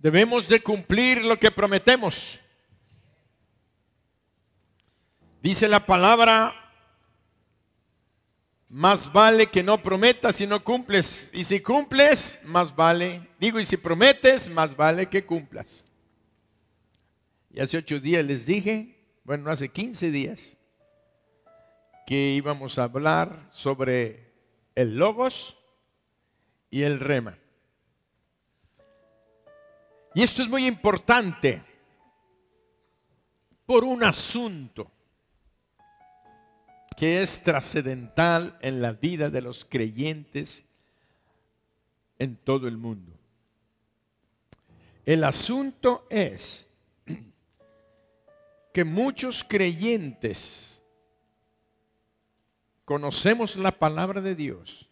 Debemos de cumplir lo que prometemos. Dice la palabra, más vale que no prometas si no cumples. Y si cumples, más vale. Y si prometes, más vale que cumplas. Y hace 8 días les dije, bueno, hace 15 días, que íbamos a hablar sobre el logos y el rema. Y esto es muy importante por un asunto que es trascendental en la vida de los creyentes en todo el mundo. El asunto es que muchos creyentes conocemos la palabra de Dios,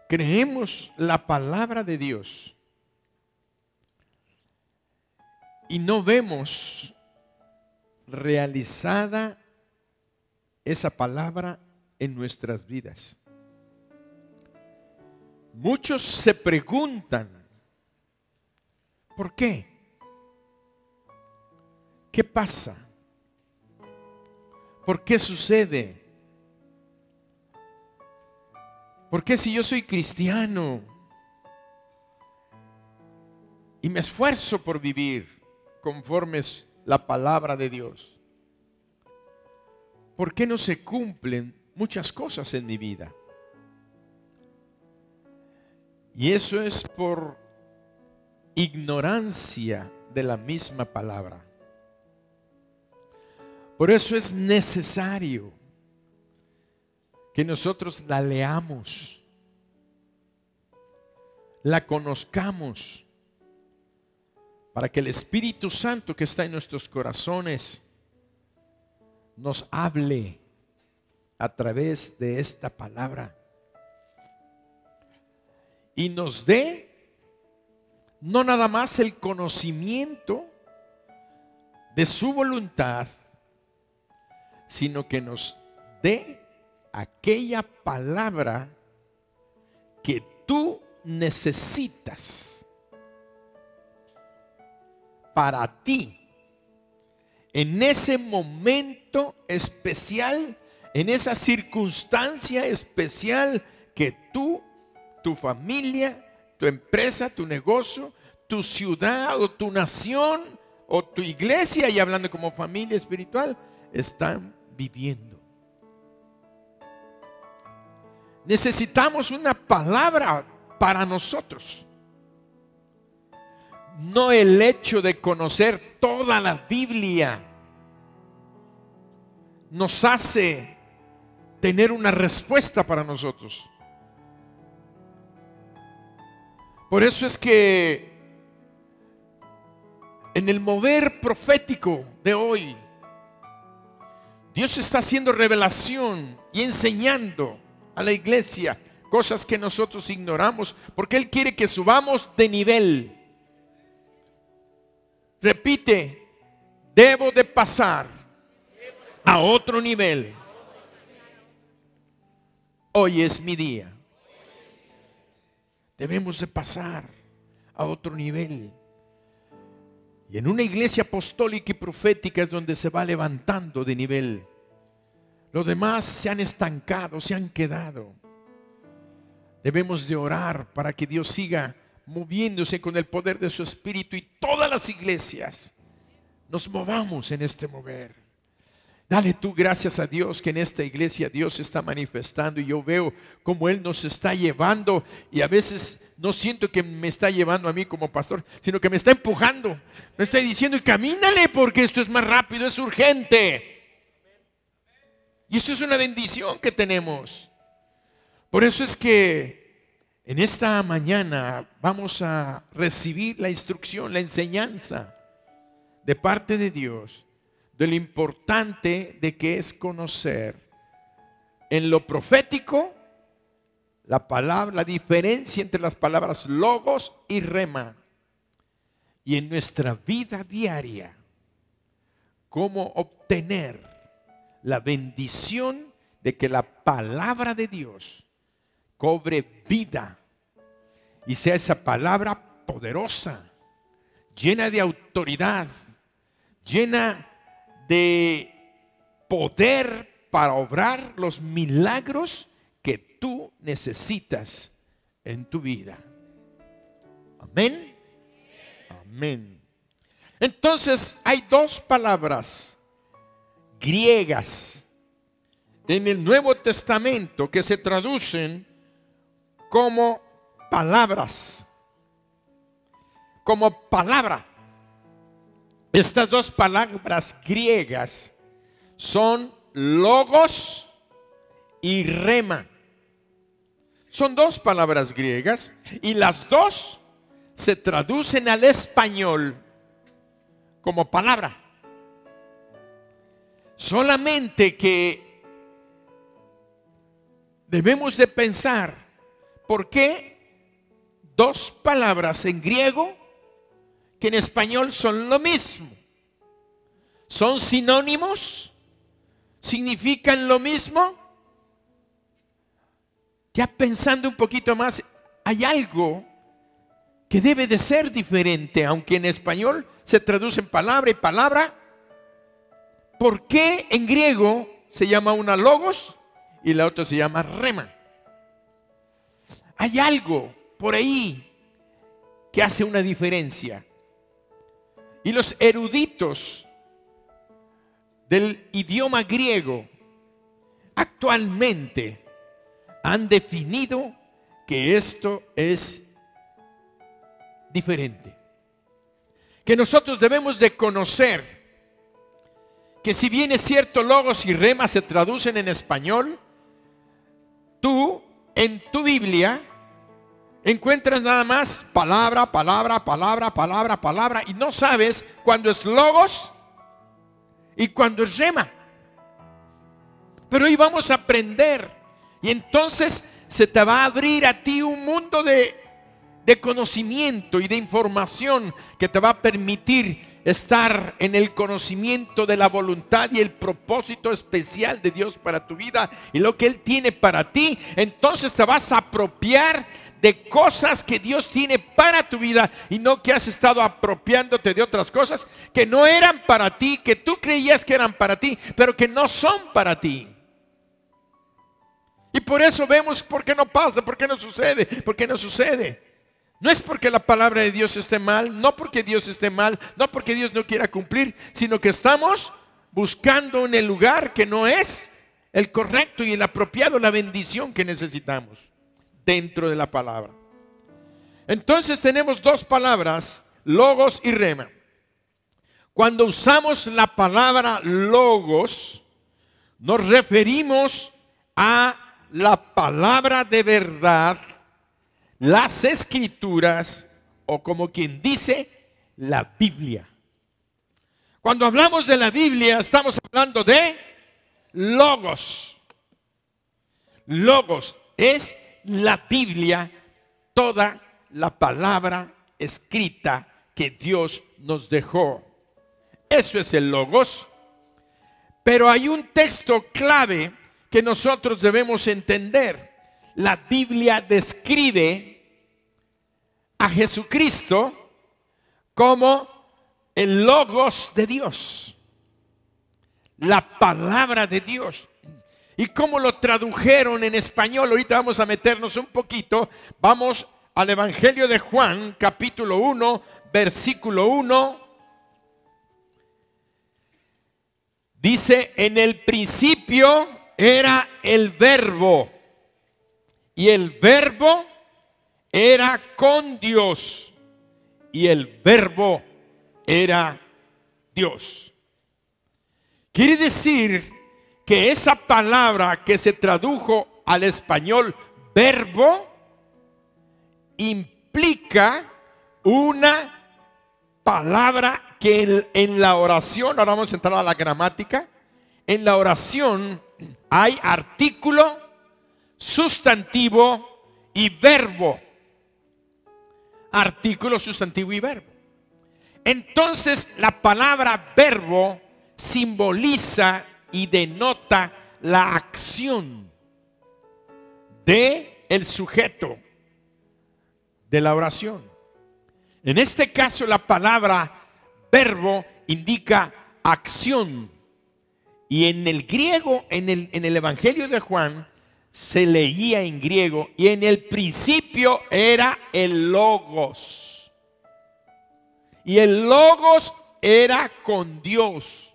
creemos la palabra de Dios y no vemos realizada esa palabra en nuestras vidas. Muchos se preguntan, ¿por qué? ¿Qué pasa? ¿Por qué sucede? ¿Por qué si yo soy cristiano y me esfuerzo por vivir conforme es la palabra de Dios, por qué no se cumplen muchas cosas en mi vida? Y eso es por ignorancia de la misma palabra. Por eso es necesario que nosotros la leamos, la conozcamos, para que el Espíritu Santo que está en nuestros corazones nos hable a través de esta palabra y nos dé no nada más el conocimiento de su voluntad, sino que nos dé aquella palabra que tú necesitas para ti, en ese momento especial, en esa circunstancia especial que tú, tu familia, tu empresa, tu negocio, tu ciudad o tu nación o tu iglesia, y hablando como familia espiritual, están viviendo. Necesitamos una palabra para nosotros. No el hecho de conocer toda la Biblia nos hace tener una respuesta para nosotros. Por eso es que en el mover profético de hoy, Dios está haciendo revelación y enseñando a la iglesia cosas que nosotros ignoramos, porque Él quiere que subamos de nivel. Repite, debo de pasar a otro nivel. Hoy es mi día. Debemos de pasar a otro nivel. Y en una iglesia apostólica y profética es donde se va levantando de nivel. Los demás se han estancado, se han quedado. Debemos de orar para que Dios siga moviéndose con el poder de su Espíritu, y todas las iglesias nos movamos en este mover. Dale tú gracias a Dios que en esta iglesia Dios se está manifestando, y yo veo cómo Él nos está llevando, y a veces no siento que me está llevando a mí como pastor, sino que me está empujando, me está diciendo, camínale porque esto es más rápido, es urgente. Y esto es una bendición que tenemos. Por eso es que en esta mañana vamos a recibir la instrucción, la enseñanza de parte de Dios de lo importante de que es conocer en lo profético la palabra, la diferencia entre las palabras logos y rema, y en nuestra vida diaria cómo obtener la bendición de que la palabra de Dios cobre vida y sea esa palabra poderosa, llena de autoridad, llena de poder para obrar los milagros que tú necesitas en tu vida. Amén. Amén. Entonces hay dos palabras griegas en el Nuevo Testamento que se traducen como palabras. Como palabra. Estas dos palabras griegas son logos y rema. Son dos palabras griegas y las dos se traducen al español como palabra. Solamente que debemos de pensar por qué dos palabras en griego que en español son lo mismo. ¿Son sinónimos? ¿Significan lo mismo? Ya pensando un poquito más, hay algo que debe de ser diferente, aunque en español se traducen palabra y palabra. ¿Por qué en griego se llama una logos y la otra se llama rema? Hay algo por ahí que hace una diferencia. Y los eruditos del idioma griego actualmente han definido que esto es diferente. Que nosotros debemos de conocer que si bien es cierto, logos y rema se traducen en español, tú en tu Biblia encuentras nada más palabra, palabra, palabra, palabra, palabra, y no sabes cuándo es logos y cuándo es rema. Pero hoy vamos a aprender. Y entonces se te va a abrir a ti un mundo de conocimiento y de información que te va a permitir estar en el conocimiento de la voluntad y el propósito especial de Dios para tu vida y lo que Él tiene para ti. Entonces te vas a apropiar de cosas que Dios tiene para tu vida y no que has estado apropiándote de otras cosas que no eran para ti, que tú creías que eran para ti, pero que no son para ti. Y por eso vemos por qué no pasa, por qué no sucede, por qué no sucede. No es porque la palabra de Dios esté mal, no porque Dios esté mal, no porque Dios no quiera cumplir, sino que estamos buscando en el lugar que no es el correcto y el apropiado, la bendición que necesitamos dentro de la palabra. Entonces tenemos dos palabras, logos y rema. Cuando usamos la palabra logos, nos referimos a la palabra de verdad, las escrituras, o como quien dice, la Biblia. Cuando hablamos de la Biblia, estamos hablando de logos. Logos es la Biblia, toda la palabra escrita que Dios nos dejó. Eso es el logos. Pero hay un texto clave que nosotros debemos entender. La Biblia describe a Jesucristo como el logos de Dios, la palabra de Dios. ¿Y cómo lo tradujeron en español? Ahorita vamos a meternos un poquito. Vamos al Evangelio de Juan, capítulo 1, versículo 1. Dice: en el principio era el verbo, y el verbo era con Dios, y el verbo era Dios. Quiere decir que esa palabra que se tradujo al español verbo implica una palabra que en la oración, ahora vamos a entrar a la gramática, en la oración hay artículo, sustantivo y verbo. Artículo, sustantivo y verbo. Entonces la palabra verbo simboliza y denota la acción de el sujeto de la oración. En este caso la palabra verbo indica acción. Y en el griego, en el Evangelio de Juan, se leía en griego, y en el principio era el Logos. Y el Logos era con Dios.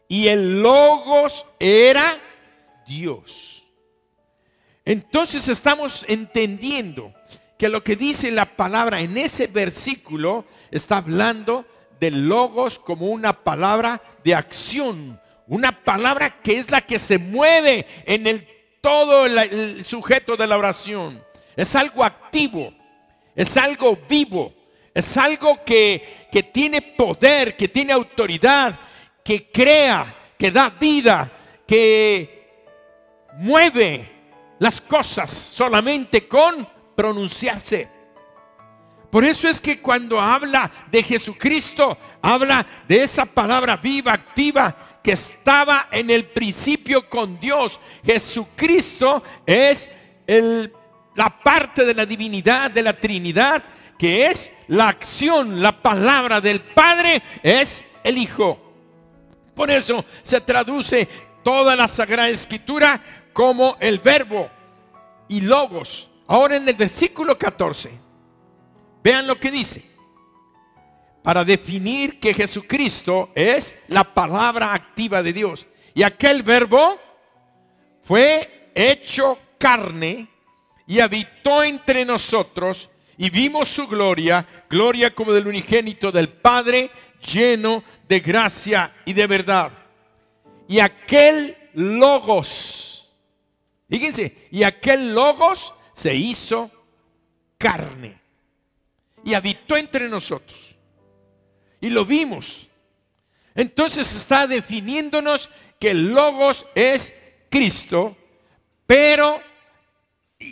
Y el Logos era Dios. Entonces estamos entendiendo que lo que dice la palabra en ese versículo está hablando del Logos como una palabra de acción, una palabra que es la que se mueve en todo el sujeto de la oración. Es algo activo, es algo vivo, es algo que tiene poder, que tiene autoridad, que crea, que da vida, que mueve las cosas solamente con pronunciarse. Por eso es que cuando habla de Jesucristo, habla de esa palabra viva, activa, que estaba en el principio con Dios. Jesucristo es la parte de la divinidad, de la Trinidad, que es la acción, la palabra del Padre, es el Hijo. Por eso se traduce toda la Sagrada Escritura como el verbo y logos. Ahora en el versículo 14, vean lo que dice. Para definir que Jesucristo es la palabra activa de Dios. Y aquel verbo fue hecho carne y habitó entre nosotros, y vimos su gloria, gloria como del unigénito del Padre, lleno de gracia y de verdad. Y aquel Logos, fíjense, y aquel Logos se hizo carne y habitó entre nosotros, y lo vimos. Entonces está definiéndonos que el Logos es Cristo. Pero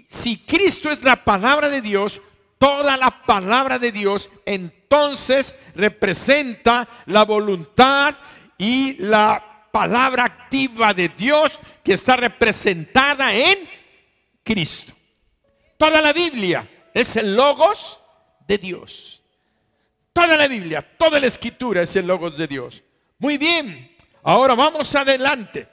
si Cristo es la palabra de Dios, toda la palabra de Dios entonces representa la voluntad y la palabra activa de Dios, que está representada en Cristo. Toda la Biblia es el Logos de Dios. Toda la Biblia, toda la Escritura es el Logos de Dios. Muy bien, ahora vamos adelante.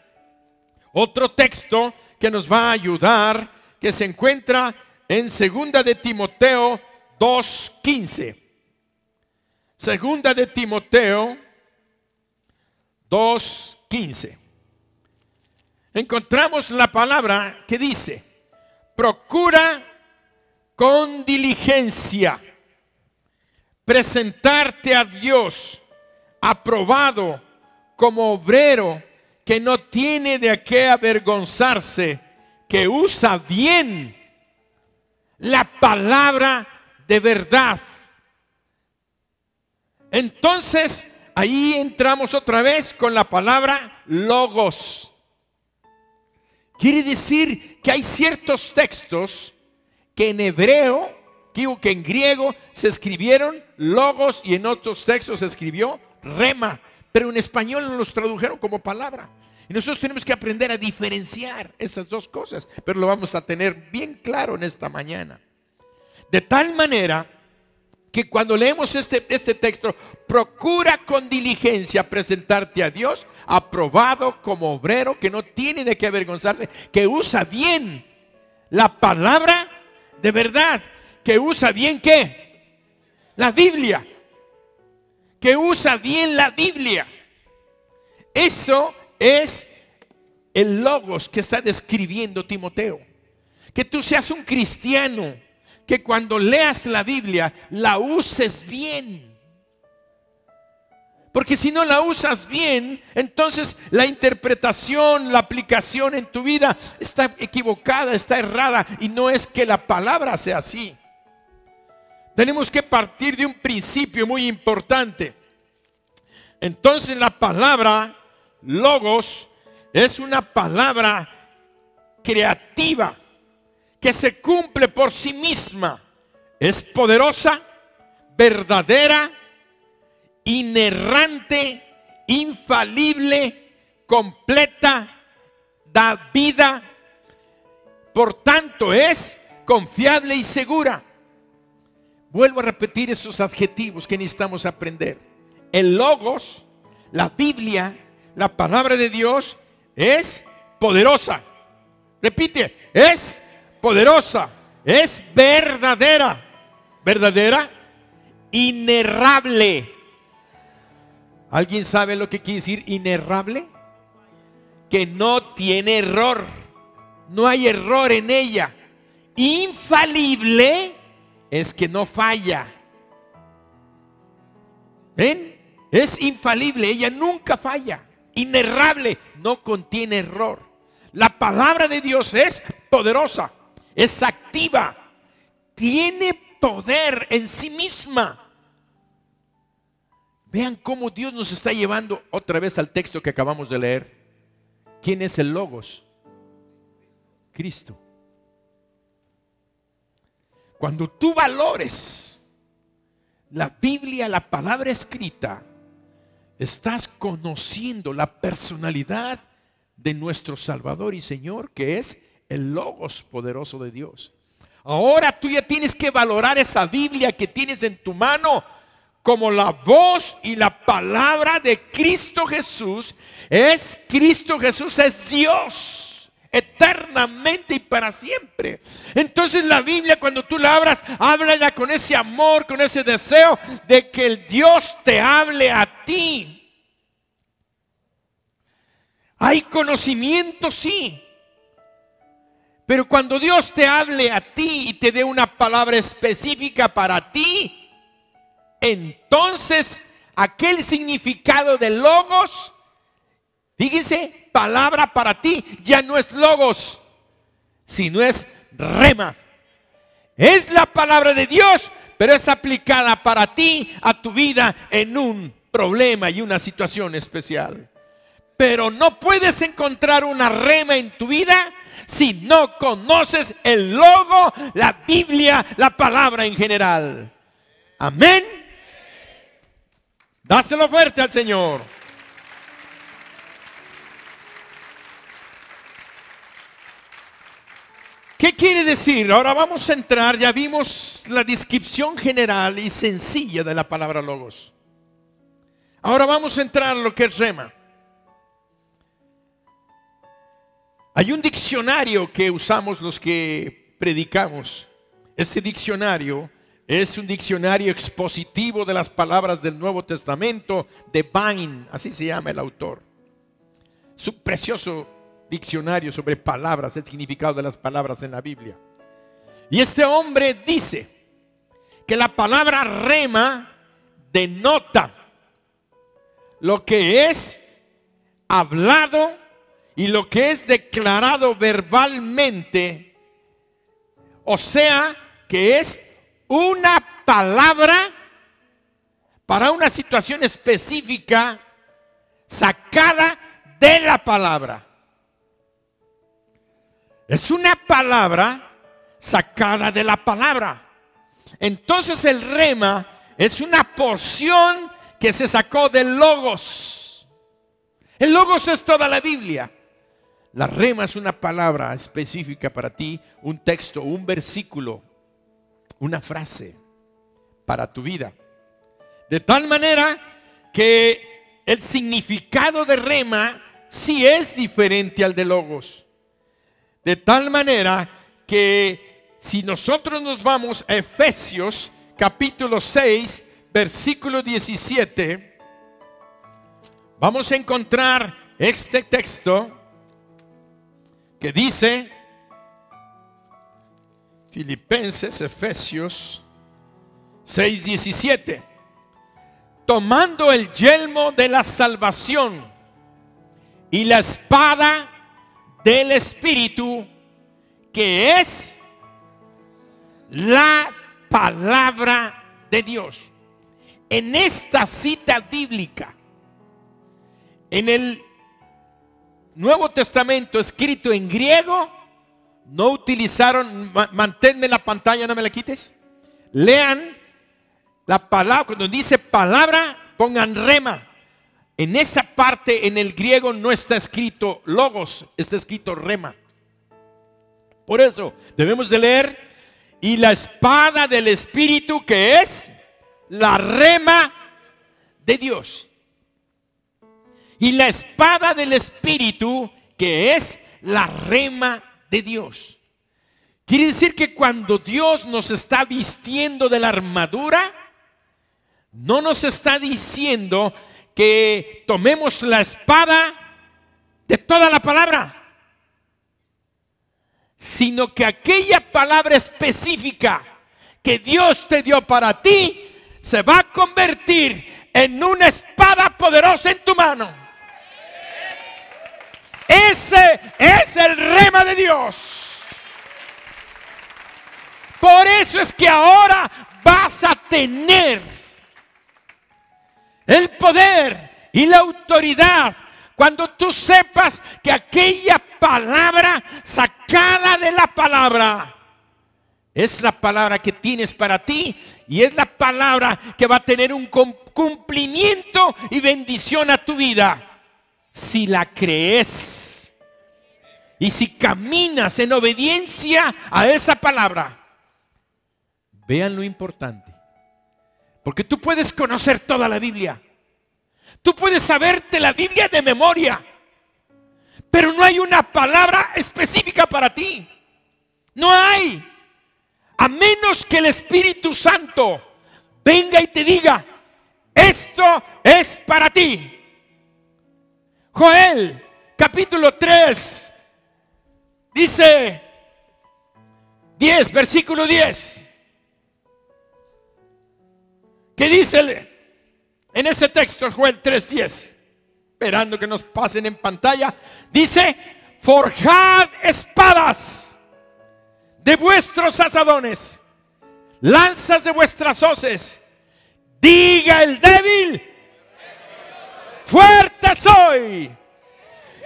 Otro texto que nos va a ayudar, que se encuentra en 2 de Timoteo 2:15. 2 de Timoteo 2:15. Encontramos la palabra que dice: procura con diligencia presentarte a Dios aprobado, como obrero que no tiene de qué avergonzarse, que usa bien la palabra de verdad. Entonces ahí entramos otra vez con la palabra Logos. Quiere decir que hay ciertos textos que en hebreo, que en griego se escribieron Logos, y en otros textos se escribió Rema, pero en español no los tradujeron como palabra. Y nosotros tenemos que aprender a diferenciar esas dos cosas, pero lo vamos a tener bien claro en esta mañana. De tal manera que cuando leemos este texto, procura con diligencia presentarte a Dios aprobado como obrero que no tiene de qué avergonzarse, que usa bien la palabra de verdad, que usa bien ¿qué? La Biblia, que usa bien la Biblia. Eso es el Logos que está describiendo Timoteo. Que tú seas un cristiano, que cuando leas la Biblia la uses bien. Porque si no la usas bien, entonces la interpretación, la aplicación en tu vida está equivocada, está errada, y no es que la palabra sea así. Tenemos que partir de un principio muy importante. Entonces la palabra Logos es una palabra creativa que se cumple por sí misma. Es poderosa, verdadera, inerrante, infalible, completa, da vida. Por tanto es confiable y segura. Vuelvo a repetir esos adjetivos que necesitamos aprender. El Logos, la Biblia, la palabra de Dios es poderosa. Repite, es poderosa, es verdadera. ¿Verdadera? Inerrable. ¿Alguien sabe lo que quiere decir inerrable? Que no tiene error. No hay error en ella. Infalible es que no falla. ¿Ven? Es infalible, ella nunca falla. Inerrable, no contiene error. La palabra de Dios es poderosa, es activa, tiene poder en sí misma. Vean cómo Dios nos está llevando otra vez al texto que acabamos de leer. ¿Quién es el Logos? Cristo. Cuando tú valores la Biblia, la palabra escrita, estás conociendo la personalidad de nuestro Salvador y Señor, que es el Logos poderoso de Dios. Ahora tú ya tienes que valorar esa Biblia que tienes en tu mano como la voz y la palabra de Cristo Jesús. Cristo Jesús es Dios eternamente y para siempre. Entonces la Biblia, cuando tú la abras, háblala con ese amor, con ese deseo de que el Dios te hable a ti. Hay conocimiento, sí, pero cuando Dios te hable a ti y te dé una palabra específica para ti, entonces aquel significado de Logos, fíjense, palabra para ti, ya no es Logos, sino es Rema. Es la palabra de Dios, pero es aplicada para ti, a tu vida, en un problema y una situación especial. Pero no puedes encontrar una rema en tu vida si no conoces el logo, la Biblia, la palabra en general. Amén. Dáselo fuerte al Señor. ¿Qué quiere decir? Ahora vamos a entrar, ya vimos la descripción general y sencilla de la palabra Logos. Ahora vamos a entrar en lo que es rema. Hay un diccionario que usamos los que predicamos. Este diccionario es un diccionario expositivo de las palabras del Nuevo Testamento de Vine, así se llama el autor. Es un precioso diccionario sobre palabras, el significado de las palabras en la Biblia. Y este hombre dice que la palabra rema denota lo que es hablado y lo que es declarado verbalmente, o sea, que es una palabra para una situación específica sacada de la palabra. Es una palabra sacada de la palabra. Entonces el rema es una porción que se sacó del Logos. El Logos es toda la Biblia. La rema es una palabra específica para ti, un texto, un versículo, una frase para tu vida. De tal manera que el significado de rema sí es diferente al de Logos. De tal manera que si nosotros nos vamos a Efesios capítulo 6, versículo 17, vamos a encontrar este texto que dice, Filipenses, Efesios 6:17, tomando el yelmo de la salvación y la espada del Espíritu, que es la palabra de Dios. En esta cita bíblica, en el Nuevo Testamento escrito en griego, no utilizaron, manténme la pantalla, no me la quites. Lean la palabra, cuando dice palabra, pongan rema. En esa parte en el griego no está escrito Logos, está escrito rema. Por eso debemos de leer y la espada del Espíritu, que es la rema de Dios. Y la espada del Espíritu, que es la rema de Dios. Quiere decir que cuando Dios nos está vistiendo de la armadura, no nos está diciendo que tomemos la espada de toda la palabra, sino que aquella palabra específica que Dios te dio para ti se va a convertir en una espada poderosa en tu mano. Ese es el rema de Dios. Por eso es que ahora vas a tener el poder y la autoridad cuando tú sepas que aquella palabra sacada de la palabra es la palabra que tienes para ti y es la palabra que va a tener un cumplimiento y bendición a tu vida si la crees y si caminas en obediencia a esa palabra. Vean lo importante, porque tú puedes conocer toda la Biblia, tú puedes saberte la Biblia de memoria, pero no hay una palabra específica para ti. No hay, a menos que el Espíritu Santo venga y te diga: esto es para ti. Joel capítulo 3 dice 10, versículo 10. ¿Qué dice en ese texto? Joel 3:10, esperando que nos pasen en pantalla. Dice: forjad espadas de vuestros asadones, lanzas de vuestras hoces. Diga el débil: fuerte soy.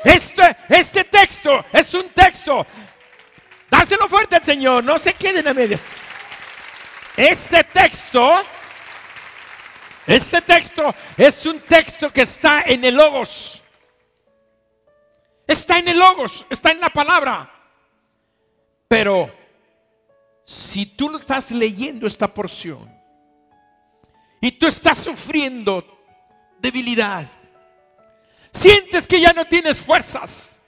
Este texto es un texto. Dáselo fuerte al Señor, no se queden a medias. Este texto es un texto que está en el Logos. Está en el Logos, está en la palabra. Pero si tú estás leyendo esta porción y tú estás sufriendo debilidad, sientes que ya no tienes fuerzas,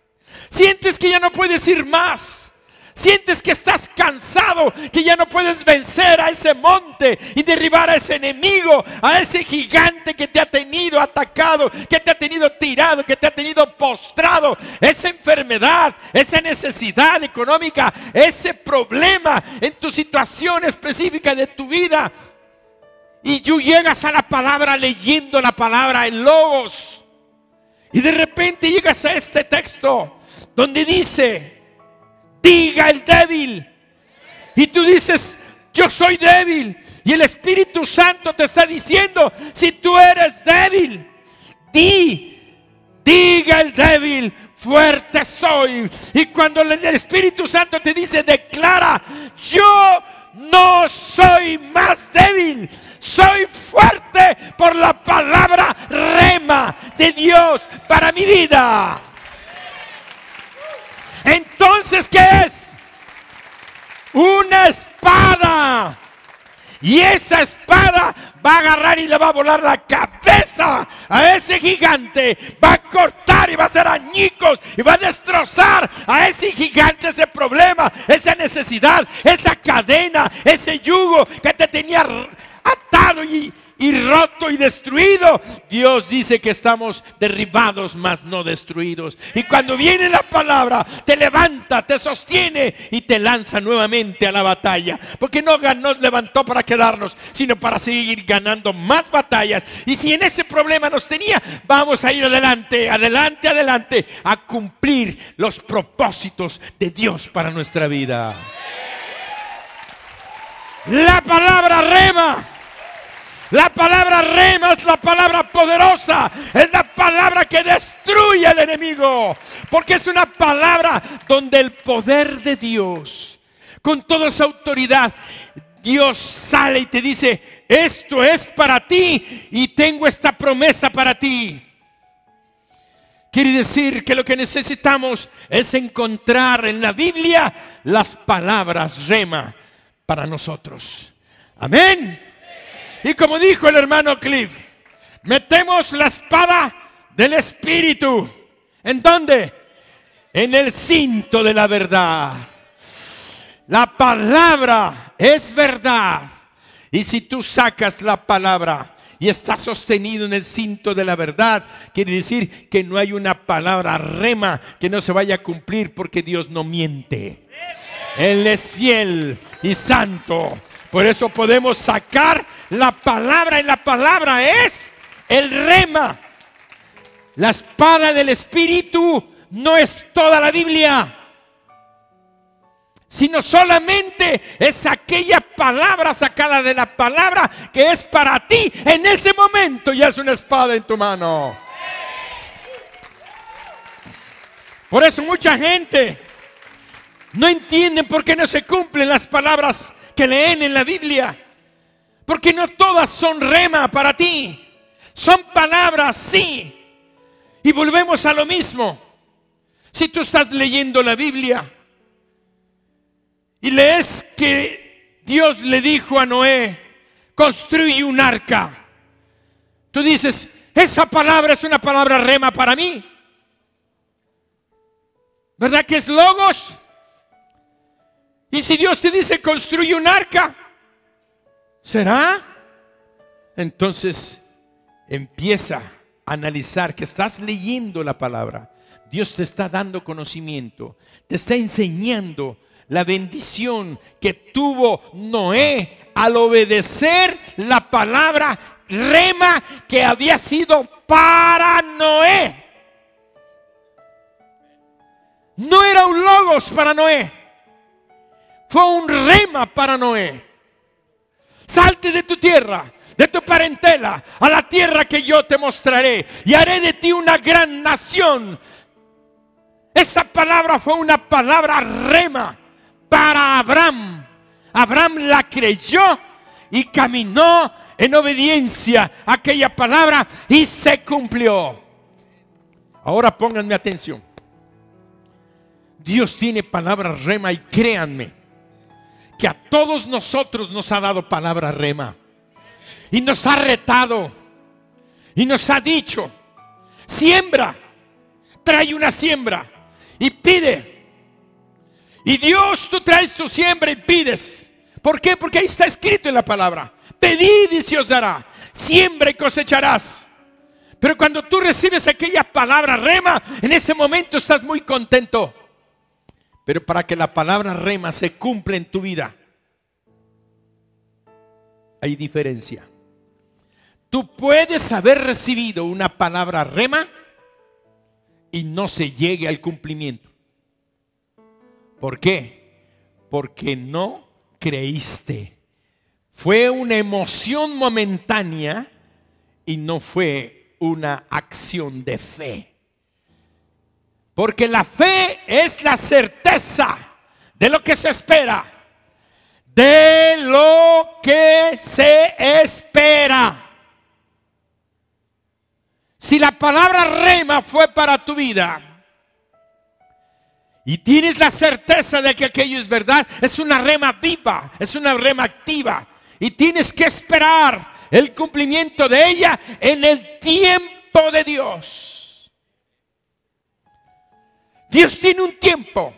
sientes que ya no puedes ir más, sientes que estás cansado, que ya no puedes vencer a ese monte y derribar a ese enemigo, a ese gigante que te ha tenido atacado, que te ha tenido tirado, que te ha tenido postrado, esa enfermedad, esa necesidad económica, ese problema en tu situación específica de tu vida, y tú llegas a la palabra leyendo la palabra en Logos, y de repente llegas a este texto donde dice: diga el débil. Y tú dices: yo soy débil. Y el Espíritu Santo te está diciendo: si tú eres débil, diga el débil: fuerte soy. Y cuando el Espíritu Santo te dice: declara: yo no soy más débil, soy fuerte por la palabra rema de Dios para mi vida. Entonces, ¿qué es? Una espada. Y esa espada va a agarrar y le va a volar la cabeza a ese gigante. Va a cortar y va a hacer añicos y va a destrozar a ese gigante, ese problema, esa necesidad, esa cadena, ese yugo que te tenía atado y roto y destruido. Dios dice que estamos derribados, mas no destruidos. Y cuando viene la palabra, te levanta, te sostiene y te lanza nuevamente a la batalla. Porque no nos levantó para quedarnos, sino para seguir ganando más batallas. Y si en ese problema nos tenía, vamos a ir adelante, adelante, adelante, a cumplir los propósitos de Dios para nuestra vida. La palabra rema. La palabra rema es la palabra poderosa, es la palabra que destruye al enemigo, porque es una palabra donde el poder de Dios, con toda su autoridad, Dios sale y te dice: esto es para ti y tengo esta promesa para ti. Quiere decir que lo que necesitamos es encontrar en la Biblia las palabras rema para nosotros. Amén. Y como dijo el hermano Cliff, metemos la espada del Espíritu. ¿En dónde? En el cinto de la verdad. La palabra es verdad. Y si tú sacas la palabra y está sostenido en el cinto de la verdad, quiere decir que no hay una palabra rema que no se vaya a cumplir, porque Dios no miente. Él es fiel y santo. Por eso podemos sacar la palabra, y la palabra es el rema. La espada del Espíritu no es toda la Biblia, sino solamente es aquella palabra sacada de la palabra que es para ti en ese momento. Ya es una espada en tu mano. Por eso mucha gente no entiende por qué no se cumplen las palabras que leen en la Biblia, porque no todas son rema para ti. Son palabras, sí. Y volvemos a lo mismo. Si tú estás leyendo la Biblia y lees que Dios le dijo a Noé: construye un arca, tú dices: esa palabra es una palabra rema para mí. ¿Verdad que es logos? Y si Dios te dice: construye un arca, ¿será? Entonces empieza a analizar que estás leyendo la palabra. Dios te está dando conocimiento, te está enseñando la bendición que tuvo Noé al obedecer la palabra rema que había sido para Noé. No era un logos para Noé, fue un rema para Noé. Salte de tu tierra, de tu parentela, a la tierra que yo te mostraré, y haré de ti una gran nación. Esa palabra fue una palabra rema para Abraham. Abraham la creyó y caminó en obediencia a aquella palabra, y se cumplió. Ahora pónganme atención. Dios tiene palabra rema, y créanme que a todos nosotros nos ha dado palabra rema, y nos ha retado y nos ha dicho: siembra, trae una siembra y pide. Y Dios, tú traes tu siembra y pides. ¿Por qué? Porque ahí está escrito en la palabra: pedid y se os dará, siembra y cosecharás. Pero cuando tú recibes aquella palabra rema, en ese momento estás muy contento. Pero para que la palabra rema se cumpla en tu vida, hay diferencia. Tú puedes haber recibido una palabra rema y no se llegue al cumplimiento. ¿Por qué? Porque no creíste. Fue una emoción momentánea y no fue una acción de fe. Porque la fe es la certeza de lo que se espera, de lo que se espera. Si la palabra rema fue para tu vida y tienes la certeza de que aquello es verdad, es una rema viva, es una rema activa, y tienes que esperar el cumplimiento de ella en el tiempo de Dios. Dios tiene un tiempo.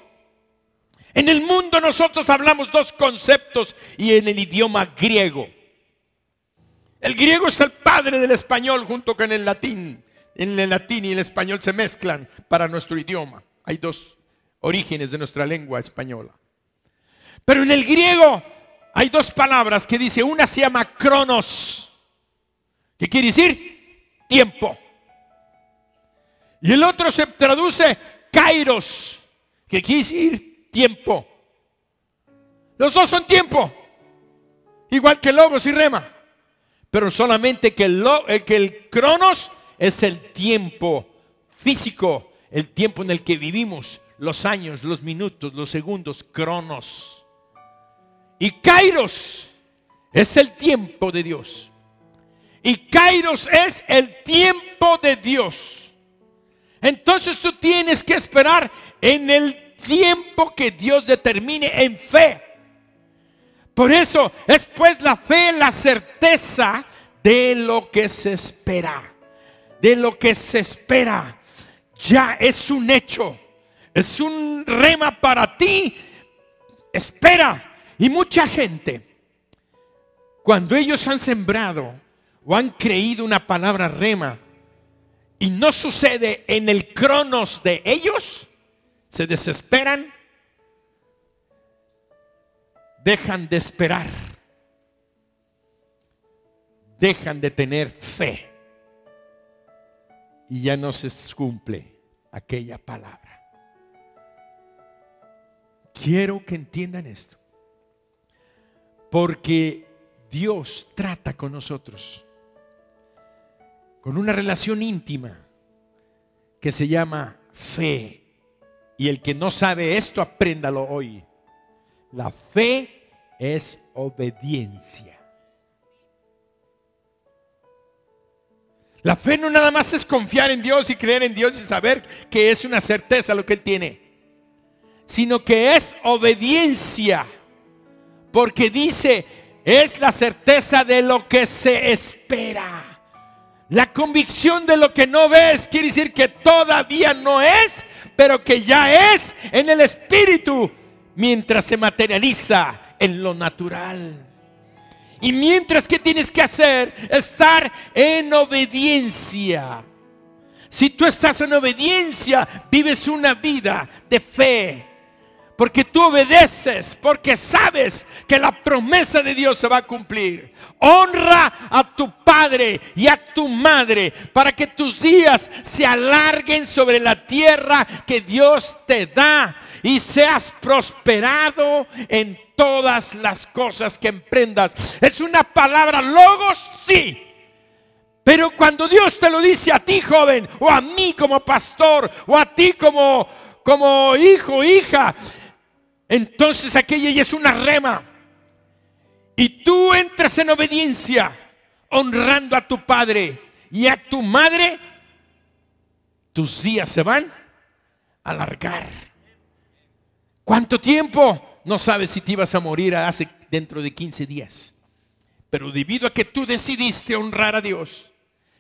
En el mundo nosotros hablamos dos conceptos, y en el idioma griego. El griego es el padre del español junto con el latín. En el latín y el español se mezclan para nuestro idioma. Hay dos orígenes de nuestra lengua española. Pero en el griego hay dos palabras que dice: una se llama cronos, que quiere decir tiempo, y el otro se traduce kairos, que quiere decir tiempo. Los dos son tiempo, igual que logos y rema, pero solamente que el cronos es el tiempo físico, el tiempo en el que vivimos, los años, los minutos, los segundos, cronos. Y kairos es el tiempo de Dios. Y kairos es el tiempo de Dios. Entonces tú tienes que esperar en el tiempo que Dios determine en fe. Por eso es pues la fe, la certeza de lo que se espera. De lo que se espera. Ya es un hecho. Es un rema para ti. Espera. Y mucha gente, cuando ellos han sembrado o han creído una palabra rema y no sucede en el cronos de ellos, se desesperan, dejan de esperar, dejan de tener fe y ya no se cumple aquella palabra. Quiero que entiendan esto, porque Dios trata con nosotros con una relación íntima que se llama fe. Y el que no sabe esto, apréndalo hoy. La fe es obediencia. La fe no nada más es confiar en Dios y creer en Dios y saber que es una certeza lo que Él tiene, sino que es obediencia, porque dice, es la certeza de lo que se espera. La convicción de lo que no ves quiere decir que todavía no es, pero que ya es en el espíritu, mientras se materializa en lo natural. Y mientras, ¿qué tienes que hacer? Estar en obediencia. Si tú estás en obediencia, vives una vida de fe, porque tú obedeces, porque sabes que la promesa de Dios se va a cumplir. Honra a tu padre y a tu madre para que tus días se alarguen sobre la tierra que Dios te da y seas prosperado en todas las cosas que emprendas. Es una palabra logos, sí. Pero cuando Dios te lo dice a ti, joven, o a mí como pastor, o a ti como hijo, hija, entonces aquella ya es una rema. Y tú entras en obediencia, honrando a tu padre y a tu madre, tus días se van a alargar. ¿Cuánto tiempo? No sabes si te ibas a morir dentro de 15 días. Pero debido a que tú decidiste honrar a Dios,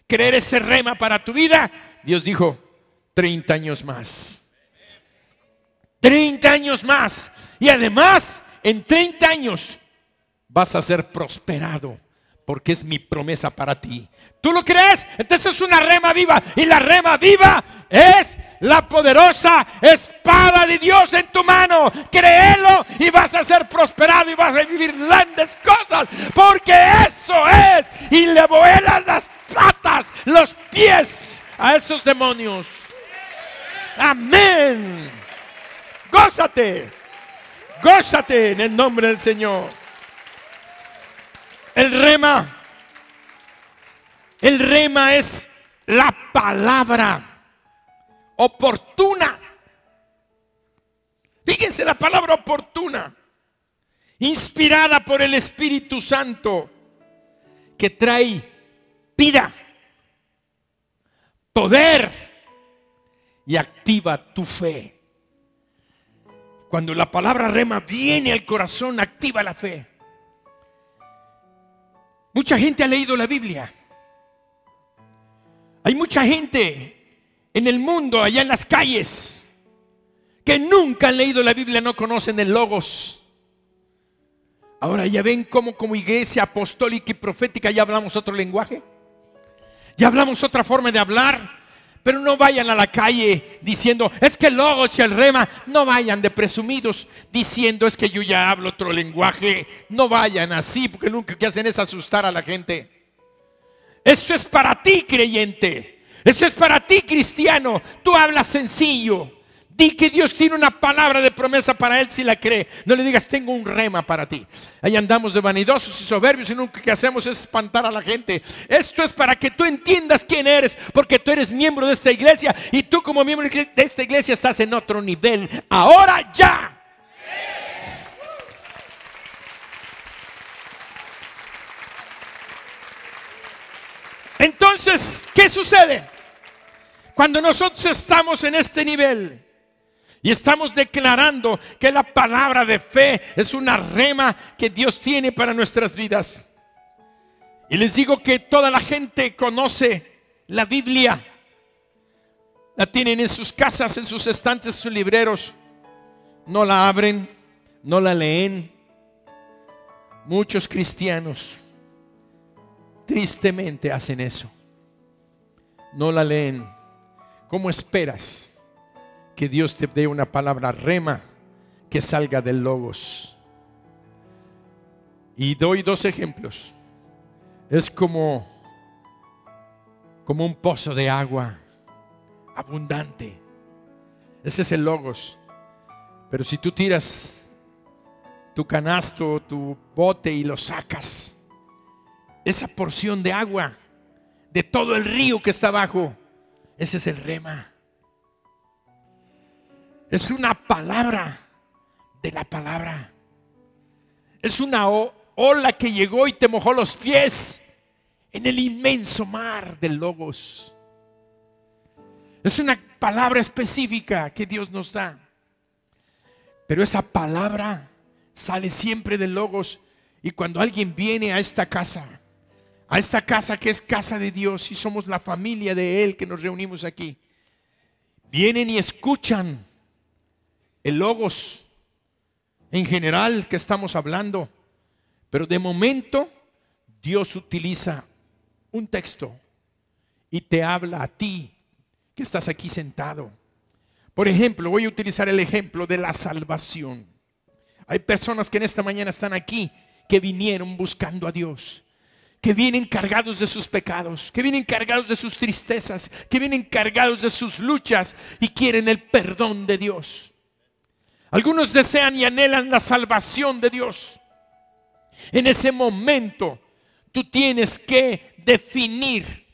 creer ese rema para tu vida, Dios dijo, 30 años más. 30 años más. Y además, en 30 años vas a ser prosperado, porque es mi promesa para ti. ¿Tú lo crees? Entonces es una rema viva. Y la rema viva es la poderosa espada de Dios en tu mano. Créelo y vas a ser prosperado y vas a vivir grandes cosas, porque eso es. Y le vuelas las patas, los pies a esos demonios. Amén. Gózate. Gózate en el nombre del Señor. El rema es la palabra oportuna. Fíjense, la palabra oportuna, inspirada por el Espíritu Santo, que trae vida, poder y activa tu fe. Cuando la palabra rema viene al corazón, activa la fe. Mucha gente ha leído la Biblia. Hay mucha gente en el mundo, allá en las calles, que nunca han leído la Biblia, no conocen el Logos. Ahora ya ven cómo como iglesia apostólica y profética ya hablamos otro lenguaje. Ya hablamos otra forma de hablar. Pero no vayan a la calle diciendo, es que el Logos y el rema. No vayan de presumidos diciendo, es que yo ya hablo otro lenguaje. No vayan así, porque nunca que hacen es asustar a la gente. Eso es para ti, creyente. Eso es para ti, cristiano. Tú hablas sencillo. Di que Dios tiene una palabra de promesa para él si la cree. No le digas, tengo un rema para ti. Ahí andamos de vanidosos y soberbios y nunca que hacemos es espantar a la gente. Esto es para que tú entiendas quién eres, porque tú eres miembro de esta iglesia y tú como miembro de esta iglesia estás en otro nivel. Ahora ya. Entonces, ¿qué sucede? Cuando nosotros estamos en este nivel Y estamos declarando que la palabra de fe es una rema que Dios tiene para nuestras vidas. Y les digo que toda la gente conoce la Biblia. La tienen en sus casas, en sus estantes, en sus libreros. No la abren, no la leen. Muchos cristianos tristemente hacen eso. No la leen. ¿Cómo esperas que Dios te dé una palabra rema que salga del Logos? Y doy dos ejemplos. Es como un pozo de agua abundante. Ese es el Logos. Pero si tú tiras tu canasto, tu bote y lo sacas, esa porción de agua de todo el río que está abajo, ese es el rema. Es una palabra de la palabra. Es una ola que llegó y te mojó los pies en el inmenso mar del Logos. Es una palabra específica que Dios nos da. Pero esa palabra sale siempre del Logos. Y cuando alguien viene a esta casa que es casa de Dios y somos la familia de Él que nos reunimos aquí, vienen y escuchan el Logos en general que estamos hablando. Pero de momento Dios utiliza un texto y te habla a ti que estás aquí sentado. Por ejemplo, voy a utilizar el ejemplo de la salvación. Hay personas que en esta mañana están aquí que vinieron buscando a Dios, que vienen cargados de sus pecados, que vienen cargados de sus tristezas, que vienen cargados de sus luchas y quieren el perdón de Dios. Algunos desean y anhelan la salvación de Dios. En ese momento tú tienes que definir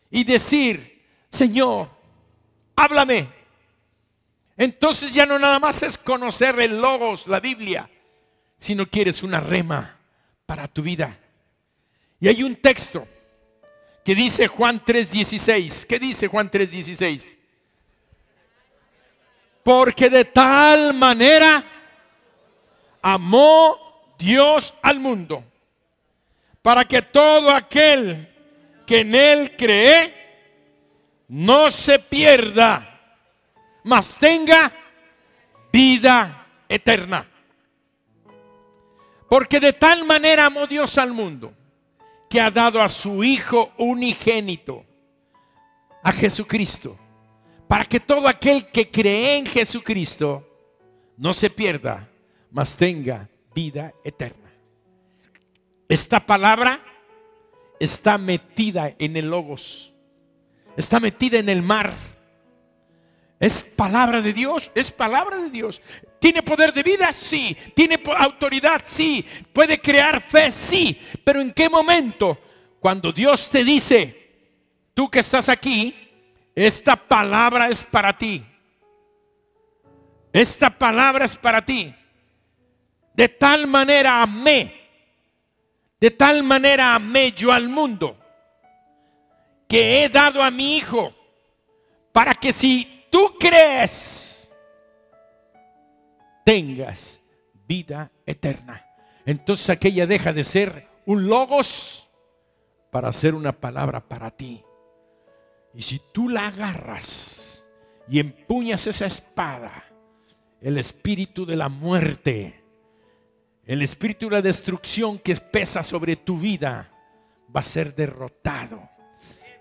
y decir: Señor, háblame. Entonces ya no nada más es conocer el Logos, la Biblia, sino quieres una rema para tu vida. Y hay un texto que dice Juan 3:16. ¿Qué dice Juan 3:16? Porque de tal manera amó Dios al mundo, para que todo aquel que en Él cree no se pierda, mas tenga vida eterna. Porque de tal manera amó Dios al mundo, que ha dado a su Hijo unigénito, a Jesucristo, para que todo aquel que cree en Jesucristo no se pierda, mas tenga vida eterna. Esta palabra está metida en el Logos, está metida en el mar. ¿Es palabra de Dios? Es palabra de Dios. ¿Tiene poder de vida? Sí. ¿Tiene autoridad? Sí. ¿Puede crear fe? Sí. Pero ¿en qué momento? Cuando Dios te dice: tú que estás aquí, esta palabra es para ti. Esta palabra es para ti. De tal manera amé yo al mundo, que he dado a mi Hijo, para que si tú crees, tengas vida eterna. Entonces aquella deja de ser un Logos para ser una palabra para ti. Y si tú la agarras y empuñas esa espada, el espíritu de la muerte, el espíritu de la destrucción que pesa sobre tu vida, va a ser derrotado.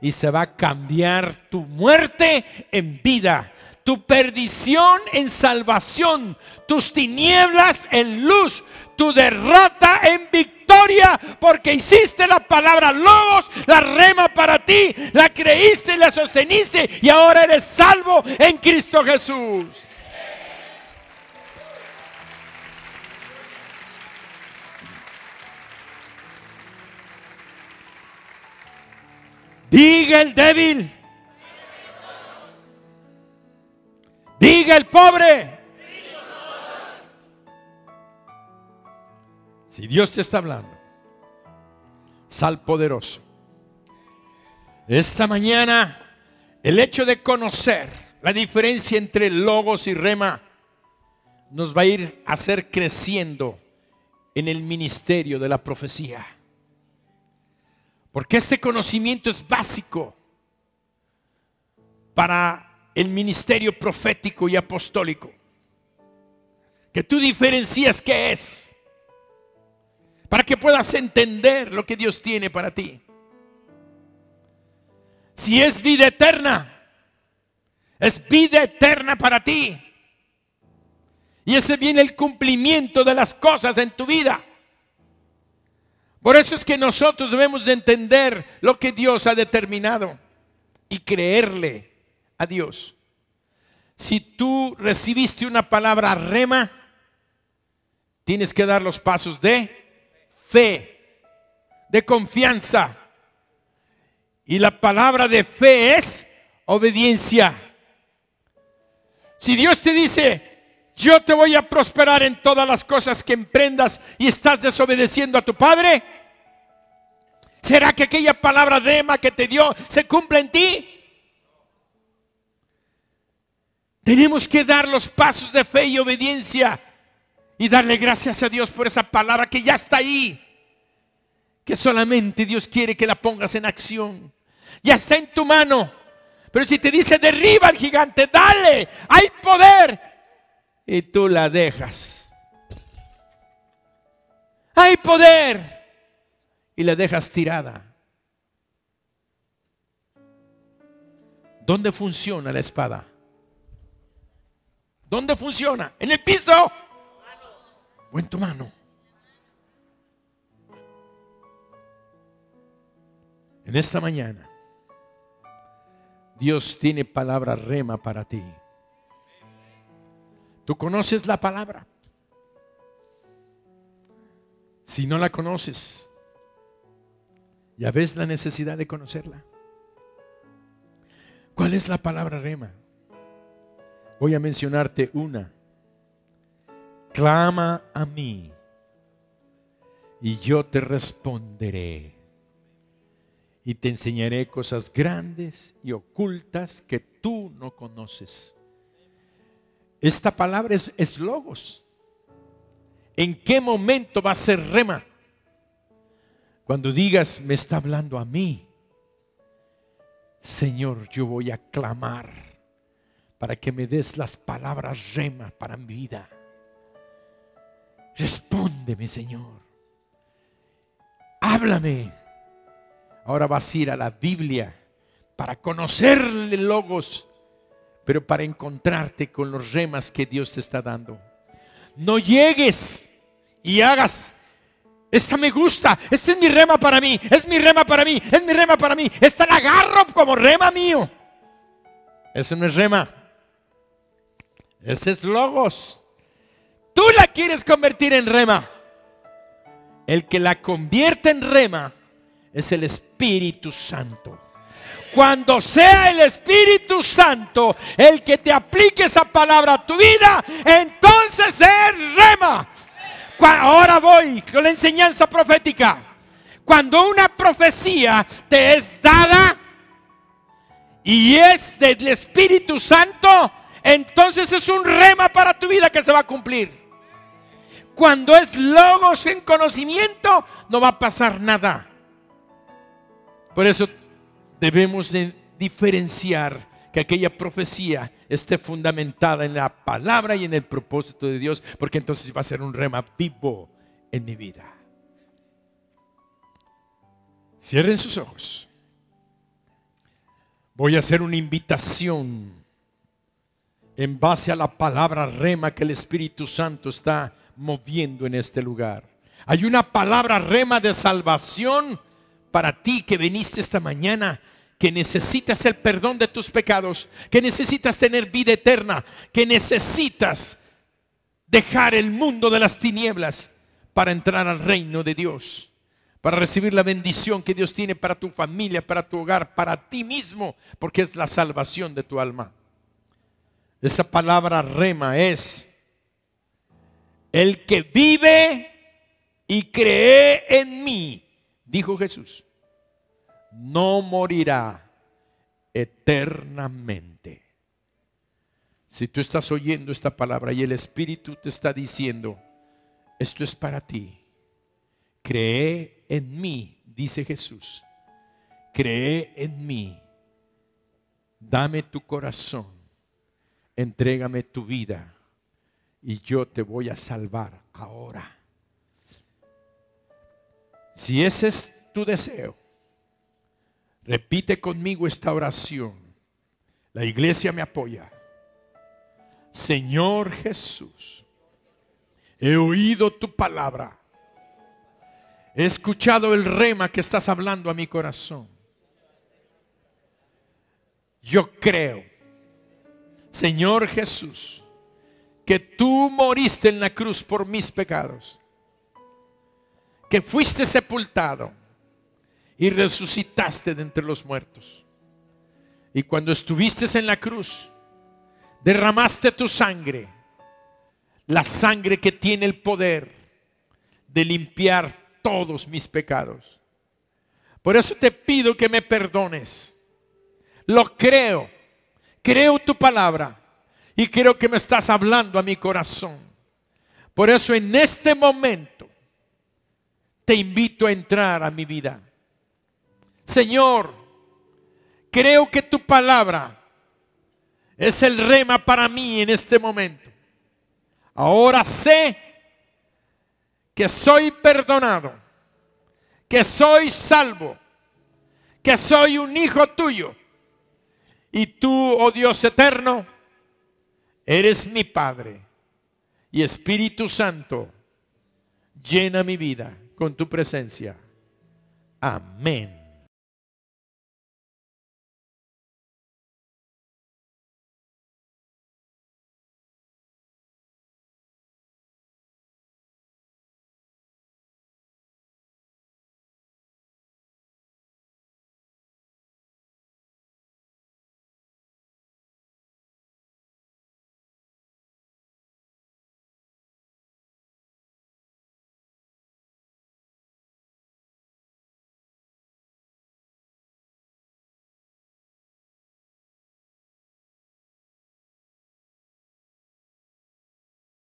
Y se va a cambiar tu muerte en vida, tu perdición en salvación, tus tinieblas en luz, tu derrota en victoria, porque hiciste la palabra Logos, la rema para ti, la creíste y la sosteniste, y ahora eres salvo en Cristo Jesús. Diga el débil, diga el pobre. Si Dios te está hablando, sal poderoso. Esta mañana, el hecho de conocer la diferencia entre logos y rema nos va a ir a hacer creciendo en el ministerio de la profecía. Porque este conocimiento es básico para el ministerio profético y apostólico. Que tú diferencias qué es, para que puedas entender lo que Dios tiene para ti. Si es vida eterna, es vida eterna para ti. Y ese viene el cumplimiento de las cosas en tu vida. Por eso es que nosotros debemos de entender lo que Dios ha determinado y creerle a Dios. Si tú recibiste una palabra rema, tienes que dar los pasos de fe, de confianza. Y la palabra de fe es obediencia. Si Dios te dice, yo te voy a prosperar en todas las cosas que emprendas, y estás desobedeciendo a tu padre, ¿será que aquella palabra rema que te dio se cumple en ti? Tenemos que dar los pasos de fe y obediencia y darle gracias a Dios por esa palabra que ya está ahí, que solamente Dios quiere que la pongas en acción. Ya está en tu mano. Pero si te dice derriba al gigante, dale, hay poder, y tú la dejas, hay poder, y la dejas tirada. ¿Dónde funciona la espada? ¿Dónde funciona? ¿En el piso o en tu mano? En esta mañana Dios tiene palabra rema para ti. ¿Tú conoces la palabra? Si no la conoces, ya ves la necesidad de conocerla. ¿Cuál es la palabra rema? Voy a mencionarte una. Clama a mí y yo te responderé y te enseñaré cosas grandes y ocultas que tú no conoces. Esta palabra es logos. ¿En qué momento va a ser rema? Cuando digas, me está hablando a mí, Señor, yo voy a clamar para que me des las palabras rema para mi vida. Respóndeme, Señor. Háblame. Ahora vas a ir a la Biblia para conocerle logos, pero para encontrarte con los remas que Dios te está dando. No llegues y hagas, esta me gusta, este es mi rema para mí, es mi rema para mí, es mi rema para mí, esta la agarro como rema mío. Eso no es rema, ese es logos. Tú la quieres convertir en rema. El que la convierte en rema es el Espíritu Santo. Cuando sea el Espíritu Santo el que te aplique esa palabra a tu vida, entonces es rema. Ahora voy con la enseñanza profética. Cuando una profecía te es dada y es del Espíritu Santo, entonces es un rema para tu vida que se va a cumplir. Cuando es logos en conocimiento, no va a pasar nada. Por eso debemos de diferenciar que aquella profecía esté fundamentada en la palabra y en el propósito de Dios, porque entonces va a ser un rema vivo en mi vida. Cierren sus ojos. Voy a hacer una invitación en base a la palabra rema que el Espíritu Santo está moviendo en este lugar. Hay una palabra rema de salvación para ti que viniste esta mañana, que necesitas el perdón de tus pecados, que necesitas tener vida eterna, que necesitas dejar el mundo de las tinieblas para entrar al reino de Dios, para recibir la bendición que Dios tiene para tu familia, para tu hogar, para ti mismo, porque es la salvación de tu alma. Esa palabra rema es: el que vive y cree en mí, dijo Jesús, no morirá eternamente. Si tú estás oyendo esta palabra y el Espíritu te está diciendo, esto es para ti, cree en mí, dice Jesús, cree en mí, dame tu corazón, entrégame tu vida y yo te voy a salvar ahora. Si ese es tu deseo, repite conmigo esta oración. La iglesia me apoya. Señor Jesús, he oído tu palabra. He escuchado el rema que estás hablando a mi corazón. Yo creo, Señor Jesús, que tú moriste en la cruz por mis pecados, que fuiste sepultado y resucitaste de entre los muertos. Y cuando estuviste en la cruz, derramaste tu sangre, la sangre que tiene el poder de limpiar todos mis pecados. Por eso te pido que me perdones. Lo creo, creo tu palabra y creo que me estás hablando a mi corazón. Por eso en este momento te invito a entrar a mi vida. Señor, creo que tu palabra es el rema para mí en este momento. Ahora sé que soy perdonado, que soy salvo, que soy un hijo tuyo. Y tú, oh Dios eterno, eres mi Padre. Y Espíritu Santo, llena mi vida con tu presencia. Amén.